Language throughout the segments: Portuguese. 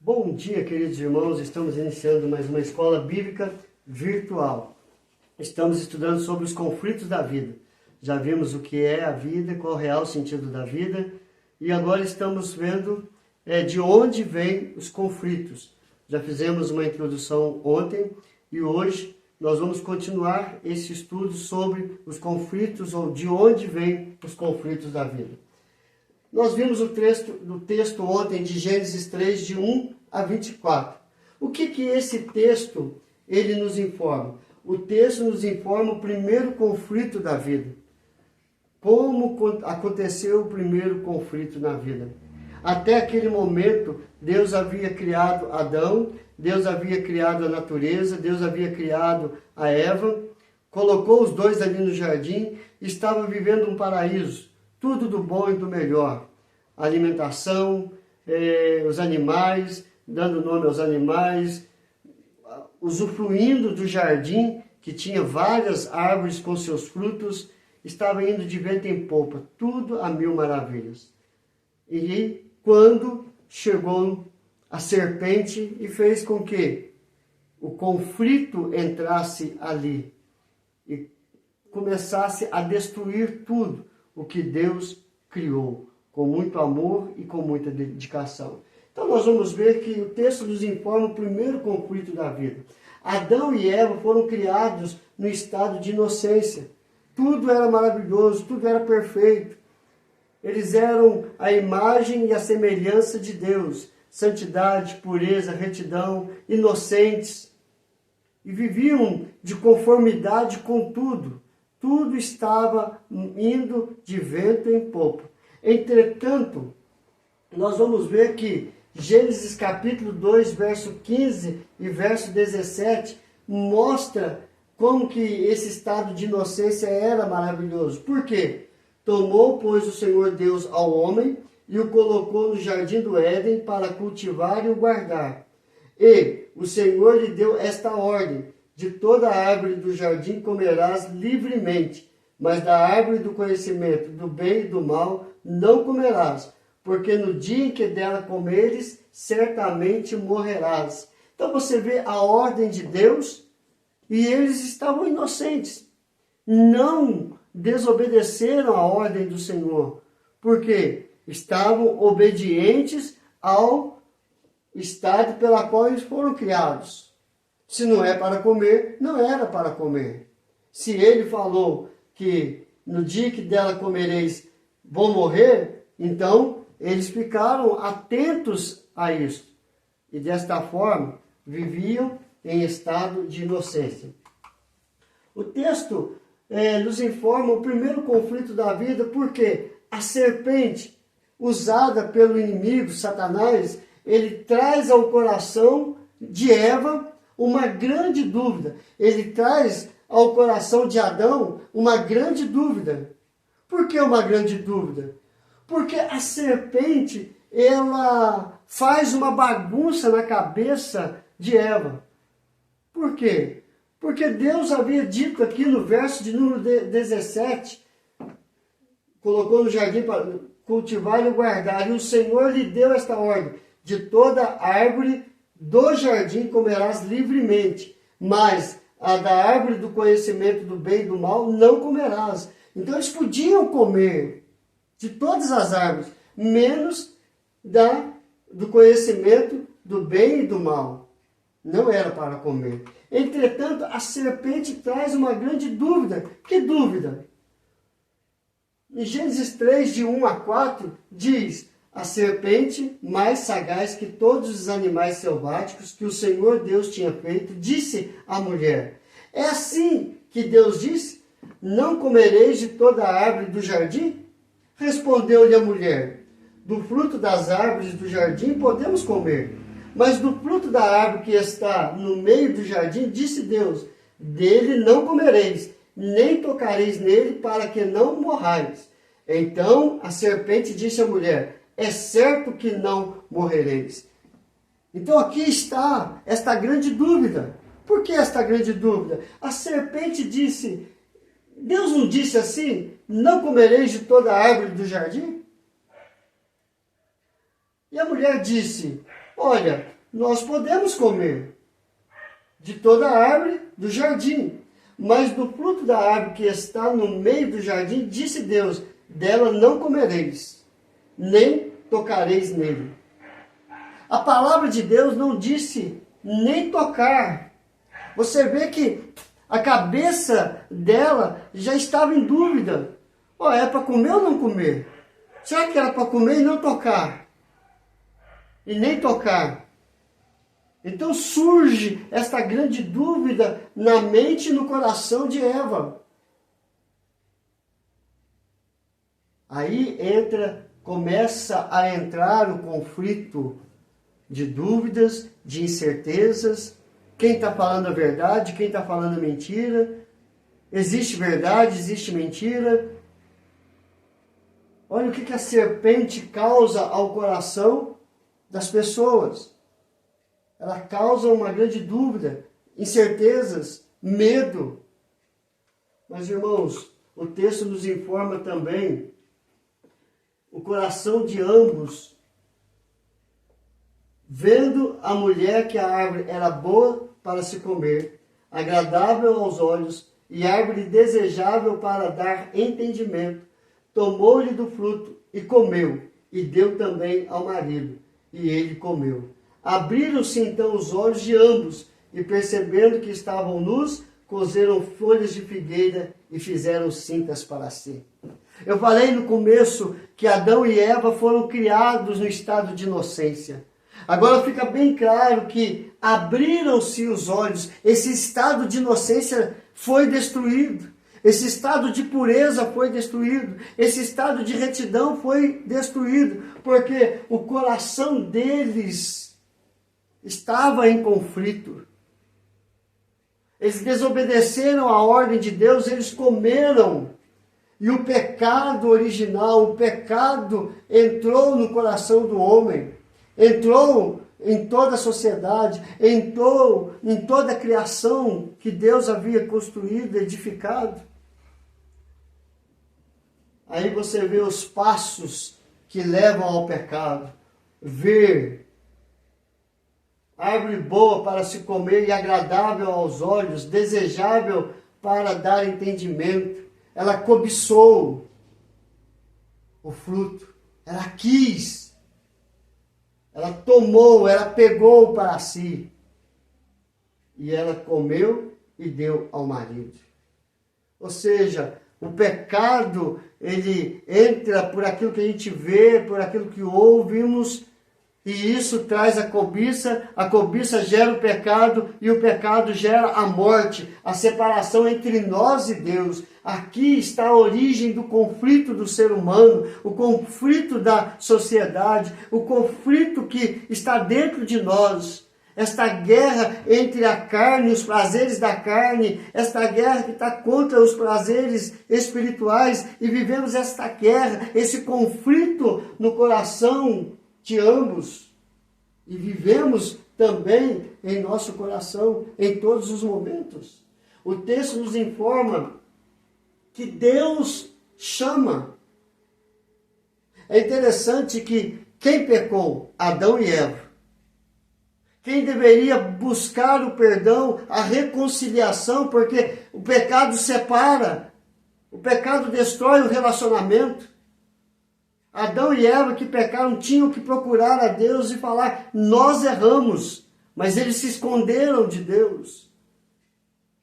Bom dia, queridos irmãos. Estamos iniciando mais uma escola bíblica virtual. Estamos estudando sobre os conflitos da vida. Já vimos o que é a vida, qual é o real sentido da vida. E agora estamos vendo de onde vêm os conflitos. Já fizemos uma introdução ontem e hoje nós vamos continuar esse estudo sobre os conflitos ou de onde vêm os conflitos da vida. Nós vimos o texto ontem de Gênesis 3, de 1 a 24. O que esse texto ele nos informa? O texto nos informa o primeiro conflito da vida. Como aconteceu o primeiro conflito na vida? Até aquele momento, Deus havia criado Adão, Deus havia criado a natureza, Deus havia criado a Eva, colocou os dois ali no jardim, estava vivendo um paraíso. Tudo do bom e do melhor. A alimentação, os animais, dando nome aos animais, usufruindo do jardim, que tinha várias árvores com seus frutos, estava indo de vento em popa, tudo a mil maravilhas. E quando chegou a serpente e fez com que o conflito entrasse ali e começasse a destruir tudo o que Deus criou, com muito amor e com muita dedicação. Então nós vamos ver que o texto nos informa o primeiro conflito da vida. Adão e Eva foram criados no estado de inocência. Tudo era maravilhoso, tudo era perfeito. Eles eram a imagem e a semelhança de Deus. Santidade, pureza, retidão, inocentes. E viviam de conformidade com tudo. Tudo estava indo de vento em popa. Entretanto, nós vamos ver que Gênesis capítulo 2, verso 15 e verso 17 mostra como que esse estado de inocência era maravilhoso. Por quê? Tomou, pois, o Senhor Deus ao homem e o colocou no jardim do Éden para cultivar e o guardar. E o Senhor lhe deu esta ordem: de toda a árvore do jardim comerás livremente, mas da árvore do conhecimento do bem e do mal não comerás, porque no dia em que dela comeres, certamente morrerás. Então você vê a ordem de Deus e eles estavam inocentes. Não desobedeceram a ordem do Senhor, porque estavam obedientes ao estado pela qual eles foram criados. Se não é para comer, não era para comer. Se ele falou que no dia que dela comereis vão morrer, então eles ficaram atentos a isso. E desta forma viviam em estado de inocência. O texto nos informa o primeiro conflito da vida, porque a serpente, usada pelo inimigo, Satanás, ele traz ao coração de Eva uma grande dúvida. Ele traz ao coração de Adão uma grande dúvida. Por que uma grande dúvida? Porque a serpente, ela faz uma bagunça na cabeça de Eva. Por quê? Porque Deus havia dito aqui no verso de número 17, colocou no jardim para cultivar e guardar, e o Senhor lhe deu esta ordem: de toda árvore do jardim comerás livremente, mas a da árvore do conhecimento do bem e do mal não comerás. Então eles podiam comer de todas as árvores, menos do conhecimento do bem e do mal. Não era para comer. Entretanto, a serpente traz uma grande dúvida. Que dúvida? Em Gênesis 3, de 1 a 4, diz: a serpente, mais sagaz que todos os animais selváticos que o Senhor Deus tinha feito, disse à mulher: é assim que Deus disse: não comereis de toda a árvore do jardim? Respondeu-lhe a mulher: do fruto das árvores do jardim podemos comer, mas do fruto da árvore que está no meio do jardim, disse Deus: dele não comereis, nem tocareis nele, para que não morrais. Então a serpente disse à mulher: é certo que não morrereis. Então aqui está esta grande dúvida. Por que esta grande dúvida? A serpente disse: Deus não disse assim: não comereis de toda a árvore do jardim? E a mulher disse: olha, nós podemos comer de toda a árvore do jardim, mas do fruto da árvore que está no meio do jardim, disse Deus, dela não comereis, nem tocareis nele. A palavra de Deus não disse nem tocar. Você vê que a cabeça dela já estava em dúvida. Oh, é para comer ou não comer? Será que era para comer e não tocar? E nem tocar. Então surge esta grande dúvida na mente e no coração de Eva. Aí começa a entrar o conflito de dúvidas, de incertezas. Quem está falando a verdade, quem está falando a mentira. Existe verdade, existe mentira. Olha o que a serpente causa ao coração das pessoas. Ela causa uma grande dúvida, incertezas, medo. Mas, irmãos, o texto nos informa também o coração de ambos, vendo a mulher que a árvore era boa para se comer, agradável aos olhos e árvore desejável para dar entendimento, tomou-lhe do fruto e comeu, e deu também ao marido, e ele comeu. Abriram-se então os olhos de ambos, e percebendo que estavam nus, cozeram folhas de figueira e fizeram cintas para si. Eu falei no começo que Adão e Eva foram criados no estado de inocência. Agora fica bem claro que abriram-se os olhos, esse estado de inocência foi destruído. Esse estado de pureza foi destruído. Esse estado de retidão foi destruído. Porque o coração deles estava em conflito. Eles desobedeceram à ordem de Deus, eles comeram. E o pecado original, o pecado entrou no coração do homem. Entrou em toda a sociedade, entrou em toda a criação que Deus havia construído, edificado. Aí você vê os passos que levam ao pecado. Ver árvore boa para se comer e agradável aos olhos, desejável para dar entendimento. Ela cobiçou o fruto, ela quis, ela tomou, ela pegou para si. E ela comeu e deu ao marido. Ou seja, o pecado, ele entra por aquilo que a gente vê, por aquilo que ouvimos, e isso traz a cobiça gera o pecado, e o pecado gera a morte, a separação entre nós e Deus. Aqui está a origem do conflito do ser humano, o conflito da sociedade, o conflito que está dentro de nós. Esta guerra entre a carne e os prazeres da carne, esta guerra que está contra os prazeres espirituais, e vivemos esta guerra, esse conflito no coração de ambos. E vivemos também em nosso coração, em todos os momentos. O texto nos informa que Deus chama. É interessante que quem pecou? Adão e Eva. Quem deveria buscar o perdão, a reconciliação, porque o pecado separa, o pecado destrói o relacionamento. Adão e Eva que pecaram tinham que procurar a Deus e falar, nós erramos, mas eles se esconderam de Deus.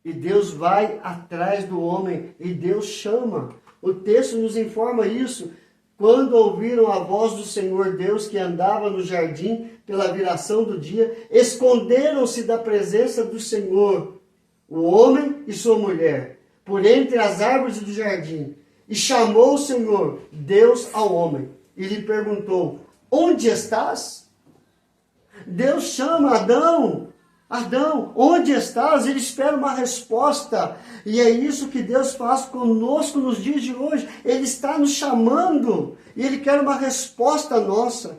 E Deus vai atrás do homem e Deus chama. O texto nos informa isso. Quando ouviram a voz do Senhor Deus que andava no jardim pela viração do dia, esconderam-se da presença do Senhor, o homem e sua mulher, por entre as árvores do jardim. E chamou o Senhor Deus ao homem e lhe perguntou, onde estás? Deus chama Adão. Adão, onde estás? Ele espera uma resposta. E é isso que Deus faz conosco nos dias de hoje. Ele está nos chamando e Ele quer uma resposta nossa.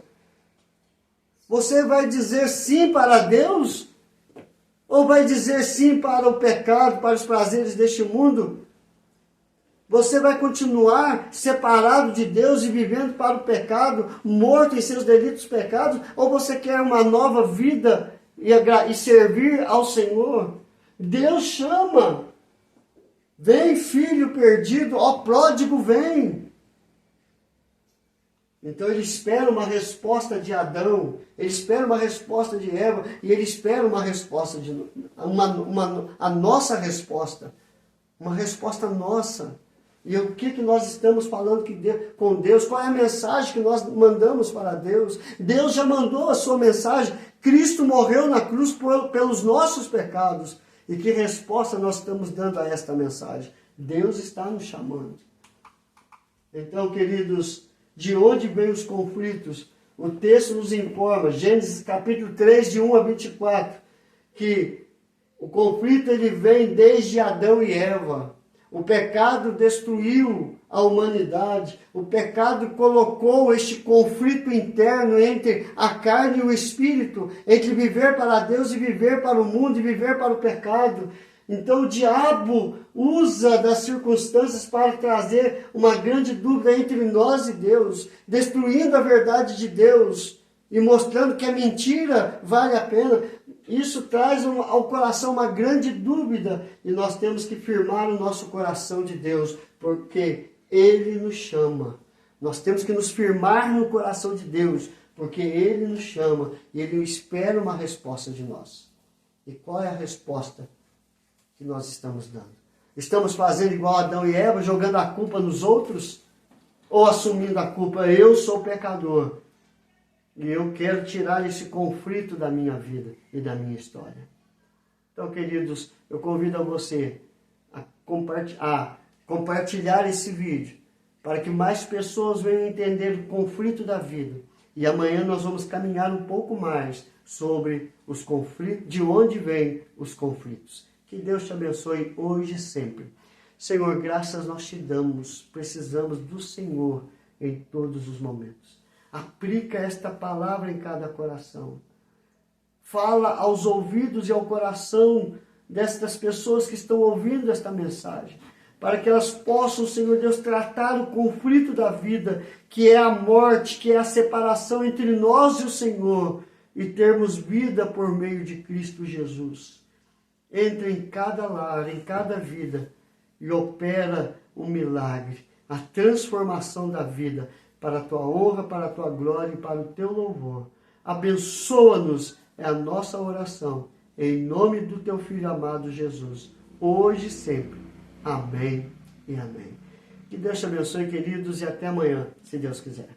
Você vai dizer sim para Deus? Ou vai dizer sim para o pecado, para os prazeres deste mundo? Você vai continuar separado de Deus e vivendo para o pecado, morto em seus delitos e pecados? Ou você quer uma nova vida e servir ao Senhor? Deus chama. Vem, filho perdido, ó pródigo, vem. Então ele espera uma resposta de Adão, ele espera uma resposta de Eva, e ele espera uma resposta a nossa resposta, uma resposta nossa. E o que nós estamos falando com Deus? Qual é a mensagem que nós mandamos para Deus? Deus já mandou a sua mensagem. Cristo morreu na cruz pelos nossos pecados. E que resposta nós estamos dando a esta mensagem? Deus está nos chamando. Então, queridos, de onde vêm os conflitos? O texto nos informa, Gênesis capítulo 3, de 1 a 24, que o conflito ele vem desde Adão e Eva. O pecado destruiu a humanidade. O pecado colocou este conflito interno entre a carne e o espírito, entre viver para Deus e viver para o mundo e viver para o pecado. Então o diabo usa das circunstâncias para trazer uma grande dúvida entre nós e Deus, destruindo a verdade de Deus e mostrando que a mentira vale a pena. Isso traz ao coração uma grande dúvida e nós temos que firmar o nosso coração de Deus, porque Ele nos chama. Nós temos que nos firmar no coração de Deus, porque Ele nos chama e Ele espera uma resposta de nós. E qual é a resposta que nós estamos dando? Estamos fazendo igual Adão e Eva, jogando a culpa nos outros? Ou assumindo a culpa, eu sou pecador? E eu quero tirar esse conflito da minha vida e da minha história. Então, queridos, eu convido a você a compartilhar esse vídeo para que mais pessoas venham entender o conflito da vida. E amanhã nós vamos caminhar um pouco mais sobre os conflitos, de onde vêm os conflitos. Que Deus te abençoe hoje e sempre. Senhor, graças nós te damos. Precisamos do Senhor em todos os momentos. Aplica esta palavra em cada coração. Fala aos ouvidos e ao coração destas pessoas que estão ouvindo esta mensagem, para que elas possam, Senhor Deus, tratar o conflito da vida, que é a morte, que é a separação entre nós e o Senhor, e termos vida por meio de Cristo Jesus. Entra em cada lar, em cada vida, e opera o milagre, a transformação da vida, para a tua honra, para a tua glória e para o teu louvor. Abençoa-nos, é a nossa oração, em nome do teu Filho amado Jesus, hoje e sempre. Amém e amém. Que Deus te abençoe, queridos, e até amanhã, se Deus quiser.